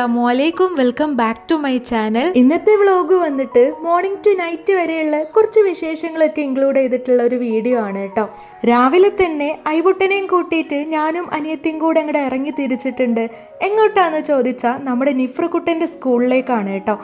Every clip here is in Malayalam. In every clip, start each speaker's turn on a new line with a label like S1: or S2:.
S1: അസ്സലാമുഅലൈക്കും, welcome back to my channel. ഇന്നത്തെ വ്ളോഗ് വന്നിട്ട് മോർണിംഗ് ടു നൈറ്റ് വരെയുള്ള കുറച്ച് വിശേഷങ്ങളൊക്കെ ഇൻക്ലൂഡ് ചെയ്തിട്ടുള്ള ഒരു വീഡിയോ ആണ് കേട്ടോ. രാവിലെ തന്നെ ഐബുട്ടനെയും കൂട്ടിയിട്ട് ഞാനും അനിയത്തിയും കൂടെ അങ്ങോട്ട് ഇറങ്ങി തിരിച്ചിട്ടുണ്ട്. എങ്ങോട്ടാന്ന് ചോദിച്ചാൽ നമ്മുടെ നിഫ്രക്കുട്ടൻ്റെ സ്കൂളിലേക്കാണ് കേട്ടോ.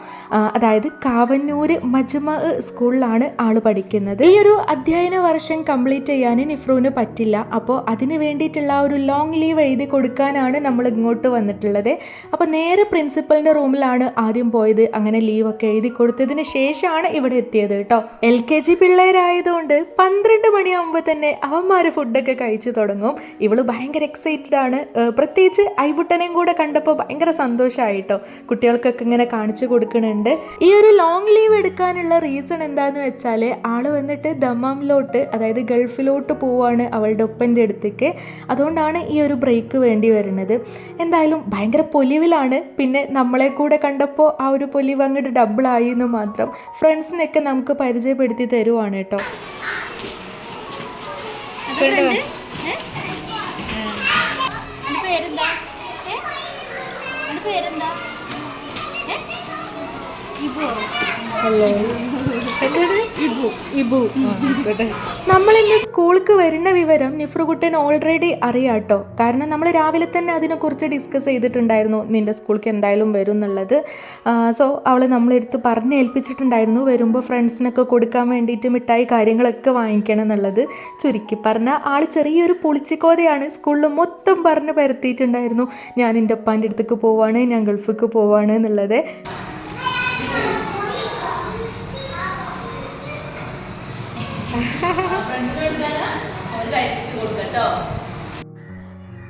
S1: അതായത് കാവന്നൂർ മജ്മ സ്കൂളിലാണ് ആള് പഠിക്കുന്നത്. ഈ ഒരു അധ്യയന വർഷം കംപ്ലീറ്റ് ചെയ്യാൻ നിഫ്രുവിന് പറ്റില്ല. അപ്പോൾ അതിന് വേണ്ടിയിട്ടുള്ള ഒരു ലോങ് ലീവ് എഴുതി കൊടുക്കാനാണ് നമ്മൾ ഇങ്ങോട്ട് വന്നിട്ടുള്ളത്. അപ്പോൾ നേരെ പ്രിൻസിപ്പലിൻ്റെ റൂമിലാണ് ആദ്യം പോയത്. അങ്ങനെ ലീവൊക്കെ എഴുതി കൊടുത്തതിന് ശേഷമാണ് ഇവിടെ എത്തിയത് കേട്ടോ. LKG പിള്ളേരായതുകൊണ്ട് 12 മണിയാകുമ്പോൾ തന്നെ അവന്മാർ ഫുഡൊക്കെ കഴിച്ചു തുടങ്ങും. ഇവള് ഭയങ്കര എക്സൈറ്റഡ് ആണ്. പ്രത്യേകിച്ച് ഐബുട്ടനെയും കൂടെ കണ്ടപ്പോൾ ഭയങ്കര സന്തോഷമായിട്ടോ. കുട്ടികൾക്കൊക്കെ ഇങ്ങനെ കാണിച്ചു കൊടുക്കുന്നുണ്ട്. ഈ ഒരു ലോങ് ലീവ് എടുക്കാനുള്ള റീസൺ എന്താണെന്ന് വെച്ചാൽ ആള് വന്നിട്ട് ദമാമിലോട്ട്, അതായത് ഗൾഫിലോട്ട് പോവാണ് അവളുടെ ഒപ്പൻ്റെ അടുത്തേക്ക്. അതുകൊണ്ടാണ് ഈ ഒരു ബ്രേക്ക് വേണ്ടി വരുന്നത്. എന്തായാലും ഭയങ്കര പൊലിവിലാണ്. പിന്നെ നമ്മളെ കൂടെ കണ്ടപ്പോൾ ആ ഒരു പൊലിവ് അങ്ങോട്ട് ഡബിളായി എന്ന് മാത്രം. ഫ്രണ്ട്സിനൊക്കെ നമുക്ക് പരിചയപ്പെടുത്തി തരുവാണ് കേട്ടോ. നമ്മളിന്ന് സ്കൂൾക്ക് വരുന്ന വിവരം നിഫ്രുകുട്ടൻ ഓൾറെഡി അറിയാട്ടോ. കാരണം നമ്മൾ രാവിലെ തന്നെ അതിനെക്കുറിച്ച് ഡിസ്കസ് ചെയ്തിട്ടുണ്ടായിരുന്നു, നിൻ്റെ സ്കൂൾക്ക് എന്തായാലും വരും എന്നുള്ളത്. സോ അവൾ നമ്മളെടുത്ത് പറഞ്ഞേൽപ്പിച്ചിട്ടുണ്ടായിരുന്നു വരുമ്പോൾ ഫ്രണ്ട്സിനൊക്കെ കൊടുക്കാൻ വേണ്ടിയിട്ട് മിഠായി കാര്യങ്ങളൊക്കെ വാങ്ങിക്കണം എന്നുള്ളത്. ചുരുക്കി പറഞ്ഞാൽ ആൾ ചെറിയൊരു പൊളിച്ചിക്കോതയാണ് സ്കൂളിൽ മൊത്തം പറഞ്ഞ് പരത്തിയിട്ടുണ്ടായിരുന്നു. ഞാൻ എൻ്റെ അപ്പാൻ്റെ അടുത്തേക്ക് പോവാണ്, ഞാൻ ഗൾഫിലേക്ക് പോവാണ് എന്നുള്ളത്.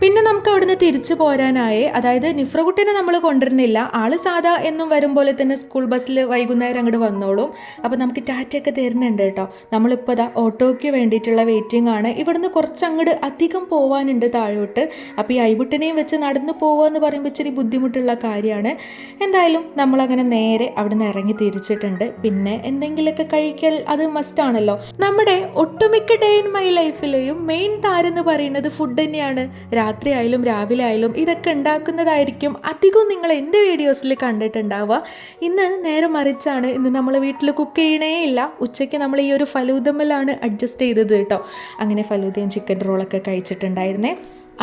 S1: പിന്നെ നമുക്ക് അവിടുന്ന് തിരിച്ചു പോരാനായി. അതായത് നിഫ്രകുട്ടിനെ നമ്മൾ കൊണ്ടുവരുന്നില്ല. ആള് സാധാ എന്നും വരും പോലെ തന്നെ സ്കൂൾ ബസ്സിൽ വൈകുന്നേരം അങ്ങോട്ട് വന്നോളും. അപ്പോൾ നമുക്ക് ടാറ്റയൊക്കെ തരുന്നുണ്ട് കേട്ടോ. നമ്മളിപ്പോൾ ഇതാ ഓട്ടോയ്ക്ക് വേണ്ടിയിട്ടുള്ള വെയിറ്റിംഗ് ആണ്. ഇവിടുന്ന് കുറച്ച് അങ്ങോട്ട് അധികം പോകാനുണ്ട് താഴോട്ട്. അപ്പോൾ ഈ ഐബുട്ടനെയും വെച്ച് നടന്നു പോകുക എന്ന് പറയുമ്പോൾ ഇച്ചിരി ബുദ്ധിമുട്ടുള്ള കാര്യമാണ്. എന്തായാലും നമ്മളങ്ങനെ നേരെ അവിടുന്ന് ഇറങ്ങി തിരിച്ചിട്ടുണ്ട്. പിന്നെ എന്തെങ്കിലുമൊക്കെ കഴിക്കൽ അത് മസ്റ്റാണല്ലോ. നമ്മുടെ ഒട്ടുമിക്ക ഡേ ഇൻ മൈ ലൈഫിലെയും മെയിൻ താരം എന്ന് പറയുന്നത് ഫുഡ് തന്നെയാണ്. രാത്രി ആയാലും രാവിലെ ആയാലും ഇതൊക്കെ ഉണ്ടാക്കുന്നതായിരിക്കും അധികവും നിങ്ങൾ എൻ്റെ വീഡിയോസിൽ കണ്ടിട്ടുണ്ടാവുക. ഇന്ന് നേരെ മറിച്ചാണ്. ഇന്ന് നമ്മൾ വീട്ടിൽ കുക്ക് ചെയ്യണേ ഇല്ല. ഉച്ചയ്ക്ക് നമ്മൾ ഈ ഒരു ഫലൂദമ്മലാണ് അഡ്ജസ്റ്റ് ചെയ്തത് കേട്ടോ. അങ്ങനെ ഫലൂദയും ചിക്കൻ റോളൊക്കെ കഴിച്ചിട്ടുണ്ടായിരുന്നേ.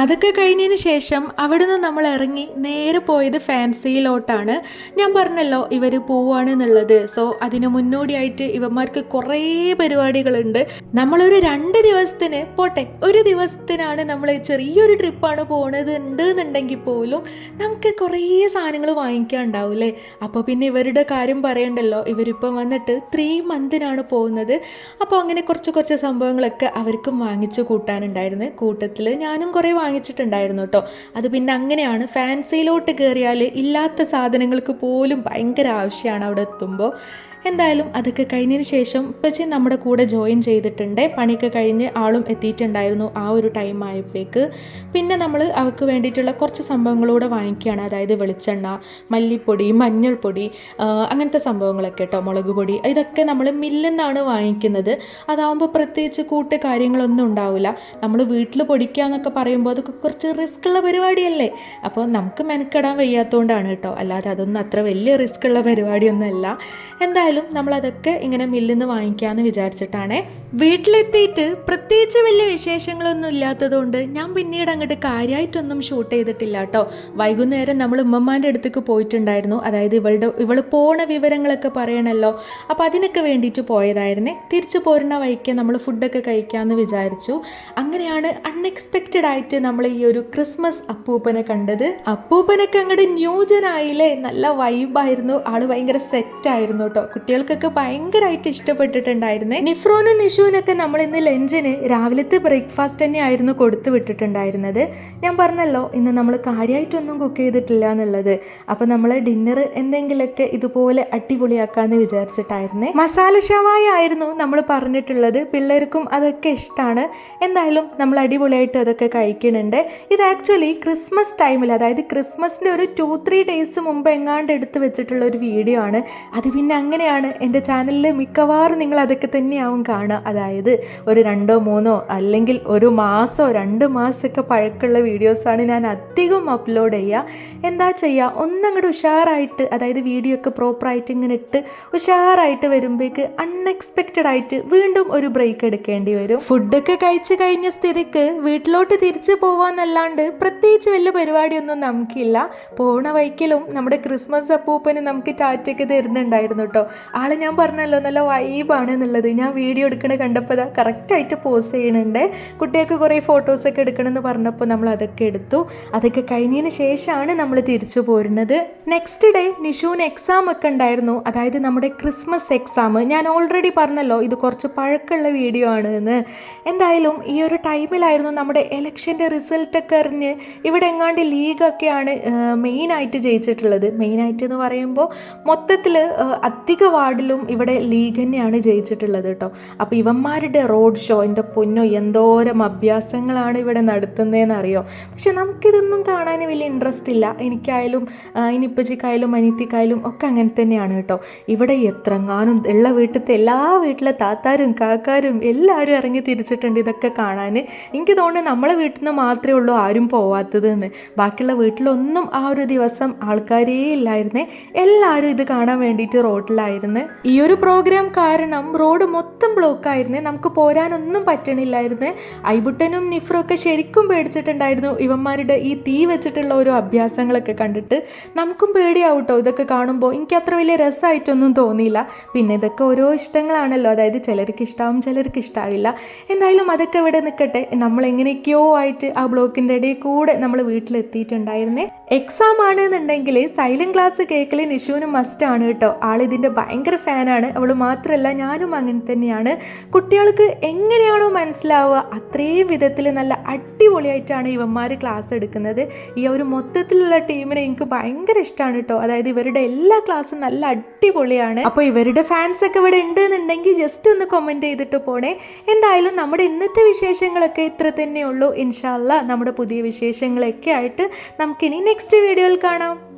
S1: അതൊക്കെ കഴിഞ്ഞതിന് ശേഷം അവിടുന്ന് നമ്മൾ ഇറങ്ങി നേരെ പോയത് ഫാൻസിയിലോട്ടാണ്. ഞാൻ പറഞ്ഞല്ലോ ഇവർ പോവാണ് എന്നുള്ളത്. സോ അതിന് മുന്നോടിയായിട്ട് ഇവന്മാർക്ക് കുറേ പരിപാടികളുണ്ട്. നമ്മളൊരു 2 ദിവസത്തിന് പോട്ടെ, ഒരു ദിവസത്തിനാണ് നമ്മൾ ചെറിയൊരു ട്രിപ്പാണ് പോണത് എന്നുണ്ടെങ്കിൽ പോലും നമുക്ക് കുറേ സാധനങ്ങൾ വാങ്ങിക്കാനുണ്ടാവില്ലേ. അപ്പോൾ പിന്നെ ഇവരുടെ കാര്യം പറയണ്ടല്ലോ. ഇവരിപ്പം വന്നിട്ട് 3 മന്തിനാണ് പോകുന്നത്. അപ്പോൾ അങ്ങനെ കുറച്ച് സംഭവങ്ങളൊക്കെ അവർക്കും വാങ്ങിച്ചു കൂട്ടാനുണ്ടായിരുന്നു. കൂട്ടത്തിൽ ഞാനും കുറേ വാങ്ങിച്ചിട്ടുണ്ടായിരുന്നു കേട്ടോ. അത് പിന്നെ അങ്ങനെയാണ്. ഫാൻസിയിലോട്ട് കയറിയാൽ ഇല്ലാത്ത സാധനങ്ങൾക്ക് പോലും ഭയങ്കര ആവശ്യമാണ് അവിടെ എത്തുമ്പോൾ. എന്തായാലും അതൊക്കെ കഴിഞ്ഞതിന് ശേഷം ഉപ്പച്ചി നമ്മുടെ കൂടെ ജോയിൻ ചെയ്തിട്ടുണ്ട്. പണിയൊക്കെ കഴിഞ്ഞ് ആളും എത്തിയിട്ടുണ്ടായിരുന്നു ആ ഒരു ടൈം ആയപ്പോഴേക്ക്. പിന്നെ നമ്മൾ അവൾക്ക് വേണ്ടിയിട്ടുള്ള കുറച്ച് സംഭവങ്ങളൂടെ വാങ്ങിക്കുകയാണ്. അതായത് വെളിച്ചെണ്ണ, മല്ലിപ്പൊടി, മഞ്ഞൾപ്പൊടി, അങ്ങനത്തെ സംഭവങ്ങളൊക്കെ കേട്ടോ, മുളക് പൊടി. ഇതൊക്കെ നമ്മൾ മില്ലിൽ നിന്നാണ് വാങ്ങിക്കുന്നത്. അതാവുമ്പോൾ പ്രത്യേകിച്ച് കൂട്ട് കാര്യങ്ങളൊന്നും ഉണ്ടാവില്ല. നമ്മൾ വീട്ടിൽ പൊടിക്കുക എന്നൊക്കെ പറയുമ്പോൾ അതൊക്കെ കുറച്ച് റിസ്ക് ഉള്ള പരിപാടിയല്ലേ. അപ്പോൾ നമുക്ക് മെനക്കെടാൻ വയ്യാത്തതുകൊണ്ടാണ് കേട്ടോ. അല്ലാതെ അതൊന്നും അത്ര വലിയ റിസ്ക് ഉള്ള പരിപാടിയൊന്നുമല്ല. എന്തായാലും നമ്മളതൊക്കെ ഇങ്ങനെ മില്ലിൽ നിന്ന് വാങ്ങിക്കാമെന്ന് വിചാരിച്ചിട്ടാണ്. വീട്ടിലെത്തിയിട്ട് പ്രത്യേകിച്ച് വലിയ വിശേഷങ്ങളൊന്നും ഇല്ലാത്തതുകൊണ്ട് ഞാൻ പിന്നീട് അങ്ങോട്ട് കാര്യമായിട്ടൊന്നും ഷൂട്ട് ചെയ്തിട്ടില്ല കേട്ടോ. വൈകുന്നേരം നമ്മൾ ഉമ്മമ്മാൻ്റെ അടുത്തേക്ക് പോയിട്ടുണ്ടായിരുന്നു. അതായത് ഇവൾ പോണ വിവരങ്ങളൊക്കെ പറയണമല്ലോ. അപ്പോൾ അതിനൊക്കെ വേണ്ടിയിട്ട് പോയതായിരുന്നേ. തിരിച്ചു പോരുന്ന വഴിക്ക് നമ്മൾ ഫുഡൊക്കെ കഴിക്കാമെന്ന് വിചാരിച്ചു. അങ്ങനെയാണ് അൺഎക്സ്പെക്റ്റഡ് ആയിട്ട് നമ്മൾ ഈ ഒരു ക്രിസ്മസ് അപ്പൂപ്പനെ കണ്ടത്. അപ്പൂപ്പനൊക്കെ അങ്ങോട്ട് ന്യൂജനായില്ലേ. നല്ല വൈബായിരുന്നു. ആള് ഭയങ്കര സെറ്റായിരുന്നു കേട്ടോ. കുട്ടികൾക്കൊക്കെ ഭയങ്കരമായിട്ട് ഇഷ്ടപ്പെട്ടിട്ടുണ്ടായിരുന്നേ. നിഫ്രോനും നിഷുവിനൊക്കെ നമ്മൾ ഇന്ന് ലഞ്ചിന് രാവിലത്തെ ബ്രേക്ക്ഫാസ്റ്റ് തന്നെയായിരുന്നു കൊടുത്തു വിട്ടിട്ടുണ്ടായിരുന്നത്. ഞാൻ പറഞ്ഞല്ലോ ഇന്ന് നമ്മൾ കാര്യമായിട്ടൊന്നും കുക്ക് ചെയ്തിട്ടില്ല എന്നുള്ളത്. അപ്പോൾ നമ്മൾ ഡിന്നർ എന്തെങ്കിലുമൊക്കെ ഇതുപോലെ അടിപൊളിയാക്കാമെന്ന് വിചാരിച്ചിട്ടായിരുന്നേ. മസാല ഷവായ ആയിരുന്നു നമ്മൾ പറഞ്ഞിട്ടുള്ളത്. പിള്ളേർക്കും അതൊക്കെ ഇഷ്ടമാണ്. എന്തായാലും നമ്മൾ അടിപൊളിയായിട്ട് അതൊക്കെ കഴിക്കുന്നുണ്ട്. ഇത് ആക്ച്വലി ക്രിസ്മസ് ടൈമിൽ, അതായത് ക്രിസ്മസിൻ്റെ ഒരു 2-3 ഡേയ്സ് മുമ്പ് എങ്ങാണ്ട് എടുത്ത് വെച്ചിട്ടുള്ള ഒരു വീഡിയോ ആണ്. അത് പിന്നെ അങ്ങനെ തന്നെയാണ്. എൻ്റെ ചാനലിൽ മിക്കവാറും നിങ്ങൾ അതൊക്കെ തന്നെയാവും കാണുക. അതായത് ഒരു 2 3 അല്ലെങ്കിൽ ഒരു മാസമോ 2 മാസമൊക്കെ പഴക്കമുള്ള വീഡിയോസാണ് ഞാൻ അധികം അപ്ലോഡ് ചെയ്യുക. എന്താ ചെയ്യുക, ഒന്നങ്ങോട്ട് ഉഷാറായിട്ട്, അതായത് വീഡിയോ ഒക്കെ പ്രോപ്പറായിട്ട് ഇങ്ങനെ ഇട്ട് ഉഷാറായിട്ട് വരുമ്പോഴേക്ക് അൺഎക്സ്പെക്റ്റഡ് ആയിട്ട് വീണ്ടും ഒരു ബ്രേക്ക് എടുക്കേണ്ടി വരും. ഫുഡൊക്കെ കഴിച്ച് കഴിഞ്ഞ സ്ഥിതിക്ക് വീട്ടിലോട്ട് തിരിച്ചു പോവാന്നല്ലാണ്ട് പ്രത്യേകിച്ച് വലിയ പരിപാടിയൊന്നും നമുക്കില്ല. പോണ വൈക്കലും നമ്മുടെ ക്രിസ്മസ് അപ്പൂപ്പന് നമുക്ക് ടാറ്റൊക്കെ തരുന്നുണ്ടായിരുന്നു കേട്ടോ. ആള് ഞാൻ പറഞ്ഞല്ലോ നല്ല വൈബാണ് എന്നുള്ളത്. ഞാൻ വീഡിയോ എടുക്കണ കണ്ടപ്പോൾ അതാ കറക്റ്റായിട്ട് പോസ്റ്റ് ചെയ്യണുണ്ട്. കുട്ടികൾക്ക് കുറേ ഫോട്ടോസൊക്കെ എടുക്കണമെന്ന് പറഞ്ഞപ്പോൾ നമ്മൾ അതൊക്കെ എടുത്തു. അതൊക്കെ കഴിഞ്ഞതിന് ശേഷമാണ് നമ്മൾ തിരിച്ചു പോരുന്നത്. നെക്സ്റ്റ് ഡേ നിഷുവിന് എക്സാം ഒക്കെ ഉണ്ടായിരുന്നു, അതായത് നമ്മുടെ ക്രിസ്മസ് എക്സാം. ഞാൻ ഓൾറെഡി പറഞ്ഞല്ലോ ഇത് കുറച്ച് പഴക്കമുള്ള വീഡിയോ ആണ് എന്ന്. എന്തായാലും ഈ ഒരു ടൈമിലായിരുന്നു നമ്മുടെ എലക്ഷൻ്റെ റിസൾട്ടൊക്കെ അറിഞ്ഞ് ഇവിടെ എങ്ങാണ്ട് ലീഗൊക്കെയാണ് മെയിനായിട്ട് ജയിച്ചിട്ടുള്ളത്. മെയിനായിട്ട് എന്ന് പറയുമ്പോൾ മൊത്തത്തിൽ അധിക വാർഡിലും ഇവിടെ ലീഗ് തന്നെയാണ് ജയിച്ചിട്ടുള്ളത് കേട്ടോ. അപ്പോൾ ഇവന്മാരുടെ റോഡ് ഷോ, എൻ്റെ പൊന്നോ എന്തോരം അഭ്യാസങ്ങളാണ് ഇവിടെ നടത്തുന്നതെന്ന് അറിയോ. പക്ഷെ നമുക്കിതൊന്നും കാണാൻ വലിയ ഇൻട്രസ്റ്റ് ഇല്ല. എനിക്കായാലും ഇനിപ്പച്ചിക്കായാലും അനിയത്തിക്കായാലും ഒക്കെ അങ്ങനെ തന്നെയാണ് കേട്ടോ. ഇവിടെ എത്രങ്ങാനും ഉള്ള വീട്ടിലെ താത്താരും കാക്കാരും എല്ലാവരും ഇറങ്ങി തിരിച്ചിട്ടുണ്ട് ഇതൊക്കെ കാണാൻ. എനിക്ക് തോന്നുന്നു നമ്മളെ വീട്ടിൽ നിന്ന് മാത്രമേ ഉള്ളൂ ആരും പോവാത്തത് എന്ന്. ബാക്കിയുള്ള വീട്ടിലൊന്നും ആ ഒരു ദിവസം ആൾക്കാരേ ഇല്ലായിരുന്നേ. എല്ലാവരും ഇത് കാണാൻ വേണ്ടിയിട്ട് റോഡിലായിരുന്നു. ഈ ഒരു പ്രോഗ്രാം കാരണം റോഡ് മൊത്തം ബ്ലോക്കായിരുന്നേ. നമുക്ക് പോരാനൊന്നും പറ്റണില്ലായിരുന്നേ. ഐബുട്ടനും നിഫ്രും ഒക്കെ ശരിക്കും പേടിച്ചിട്ടുണ്ടായിരുന്നു ഇവന്മാരുടെ ഈ തീ വെച്ചിട്ടുള്ള ഓരോ അഭ്യാസങ്ങളൊക്കെ കണ്ടിട്ട്. നമുക്കും പേടിയാവും കേട്ടോ ഇതൊക്കെ കാണുമ്പോൾ. എനിക്ക് അത്ര വലിയ രസമായിട്ടൊന്നും തോന്നിയില്ല. പിന്നെ ഇതൊക്കെ ഓരോ ഇഷ്ടങ്ങളാണല്ലോ, അതായത് ചിലർക്ക് ഇഷ്ടമാവും ചിലർക്ക് ഇഷ്ടമാവില്ല. എന്തായാലും അതൊക്കെ ഇവിടെ നിൽക്കട്ടെ. നമ്മൾ എങ്ങനെയൊക്കെയോ ആയിട്ട് ആ ബ്ലോക്കിൻ്റെ ഇടയിൽ കൂടെ നമ്മൾ വീട്ടിലെത്തിയിട്ടുണ്ടായിരുന്നേ. എക്സാം ആണെന്നുണ്ടെങ്കിൽ സൈലന്റ് ക്ലാസ് കേൾക്കൽ നിഷുവിന് മസ്റ്റാണ് കേട്ടോ. ആളിതിൻ്റെ ഭയങ്കര ഫാനാണ്. അവൾ മാത്രമല്ല ഞാനും അങ്ങനെ തന്നെയാണ്. കുട്ടികൾക്ക് എങ്ങനെയാണോ മനസ്സിലാവുക അത്രയും വിധത്തിൽ നല്ല അടിപൊളിയായിട്ടാണ് ഇവന്മാർ ക്ലാസ് എടുക്കുന്നത്. ഈ ഒരു മൊത്തത്തിലുള്ള ടീമിനെ എനിക്ക് ഭയങ്കര ഇഷ്ടമാണ് കേട്ടോ. അതായത് ഇവരുടെ എല്ലാ ക്ലാസ്സും നല്ല അടിപൊളിയാണ്. അപ്പോൾ ഇവരുടെ ഫാൻസ് ഒക്കെ ഇവിടെ ഉണ്ടെന്നുണ്ടെങ്കിൽ ജസ്റ്റ് ഒന്ന് കമൻറ്റ് ചെയ്തിട്ട് പോണേ. എന്തായാലും നമ്മുടെ ഇന്നത്തെ വിശേഷങ്ങളൊക്കെ ഇത്ര തന്നെയുള്ളൂ. ഇൻഷാ അല്ലാ നമ്മുടെ പുതിയ വിശേഷങ്ങളൊക്കെ ആയിട്ട് നമുക്കിനി നെക്സ്റ്റ് വീഡിയോയിൽ കാണാം.